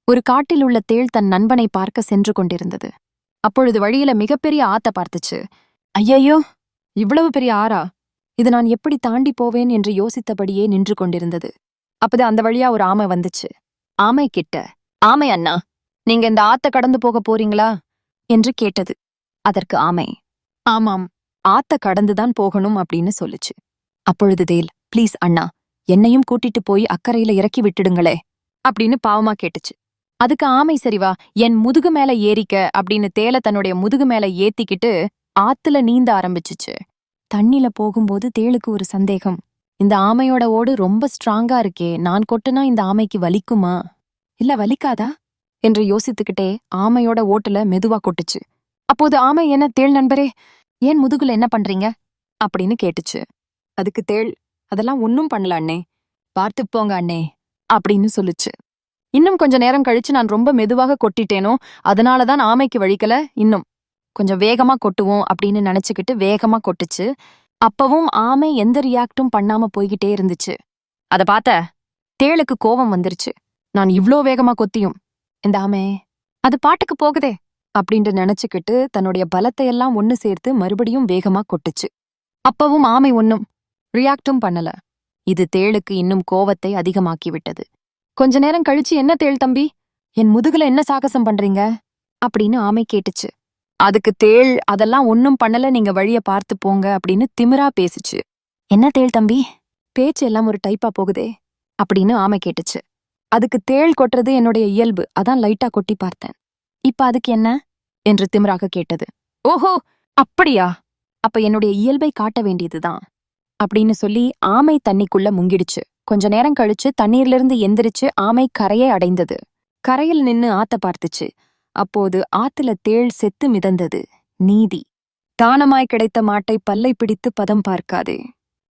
ஒரு காட்டில் உள்ள தேள் தன் நண்பனை பார்க்க சென்று கொண்டிருந்தது. அப்பொழுது வழியில மிகப்பெரிய ஆத்த பார்த்துச்சு. ஐயையோ, இவ்வளவு பெரிய ஆறா? இது நான் எப்படி தாண்டி போவேன் என்று யோசித்தபடியே நின்று கொண்டிருந்தது. அப்போது அந்த வழியா ஒரு ஆமை வந்துச்சு. ஆமை கிட்ட, ஆமை அண்ணா, நீங்க இந்த ஆத்த கடந்து போக போறீங்களா என்று கேட்டது. அதற்கு ஆமை, ஆமாம், ஆத்த கடந்துதான் போகணும் அப்படின்னு சொல்லுச்சு. அப்பொழுது தேல், ப்ளீஸ் அண்ணா, என்னையும் கூட்டிட்டு போய் அக்கறையில இறக்கி விட்டுடுங்களே அப்படின்னு பாவமா கேட்டுச்சு. அதுக்கு ஆமை, சரிவா, என் முதுகு மேல ஏறிக்க அப்படின்னு தேல தன்னுடைய முதுகு மேல ஏத்திக்கிட்டு ஆத்துல நீந்த ஆரம்பிச்சுச்சு. தண்ணில போகும்போது தேளுக்கு ஒரு சந்தேகம். இந்த ஆமையோட ஓடு ரொம்ப ஸ்ட்ராங்கா இருக்கே, நான் கொட்டுனா இந்த ஆமைக்கு வலிக்குமா இல்ல வலிக்காதா என்று யோசித்துக்கிட்டே ஆமையோட ஓட்டுல மெதுவா கொட்டுச்சு. அப்போது ஆமை, என்ன தேள் நண்பரே, ஏன் முதுகுல என்ன பண்றீங்க அப்படின்னு கேட்டுச்சு. அதுக்கு தேள், அதெல்லாம் ஒன்னும் பண்ணல அண்ணே, பார்த்து போங்க அண்ணே அப்படின்னு சொல்லுச்சு. இன்னும் கொஞ்ச நேரம் கழிச்சு நான் ரொம்ப மெதுவாக கொட்டிட்டேனோ, அதனாலதான் ஆமைக்கு வலிக்கல, இன்னும் கொஞ்சம் வேகமா கொட்டுவோம் அப்படின்னு நினைச்சுக்கிட்டு வேகமா கொட்டுச்சு. அப்பவும் ஆமை எந்த ரியாக்டும் பண்ணாம போய்கிட்டே இருந்துச்சு. அத பார்த்த தேளுக்கு கோபம் வந்துருச்சு. நான் இவ்ளோ வேகமா கொத்தியும் இந்த ஆமை அது பாட்டுக்கு போகுதே அப்படின்னு நினைச்சுக்கிட்டு தன்னுடைய பலத்தையெல்லாம் ஒன்னு சேர்த்து மறுபடியும் வேகமா கொட்டுச்சு. அப்பவும் ஆமை ஒன்னும் ரியாக்டும் பண்ணல. இது தேளுக்கு இன்னும் கோவத்தை அதிகமாக்கி விட்டது. கொஞ்ச நேரம் கழிச்சு, என்ன தேள் தம்பி, என் முதுகுல என்ன சாகசம் பண்றீங்க அப்படின்னு ஆமை கேட்டுச்சு. அதுக்கு தேள், அதெல்லாம் ஒன்னும் பண்ணல, நீங்க வழிய பார்த்து போங்க அப்படின்னு திமிரா பேசுச்சு. என்ன தேள் தம்பி, பேச்சு எல்லாம் ஒரு டைப்பா போகுதே அப்படின்னு ஆமை கேட்டுச்சு. அதுக்கு தேள் கொட்டுறது என்னுடைய இயல்பு, அதான் லைட்டா கொட்டி பார்த்தேன். இப்ப அதுக்கு என்ன என்று திமிராக கேட்டது. ஓஹோ, அப்படியா, அப்ப என்னுடைய இயல்பை காட்ட வேண்டியதுதான் அப்படின்னு சொல்லி ஆமை தண்ணிக்குள்ள முங்கிடுச்சு. கொஞ்ச நேரம் கழிச்சு தண்ணீரிலிருந்து எந்திரிச்சு ஆமை கரையை அடைந்தது. கரையில் நின்னு ஆத்த பார்த்துச்சு. அப்போது ஆத்துல தேள் செத்து மிதந்தது. நீதி. தானமாய் கிடைத்த மாட்டை பல்லை பிடித்து பதம் பார்க்காதே.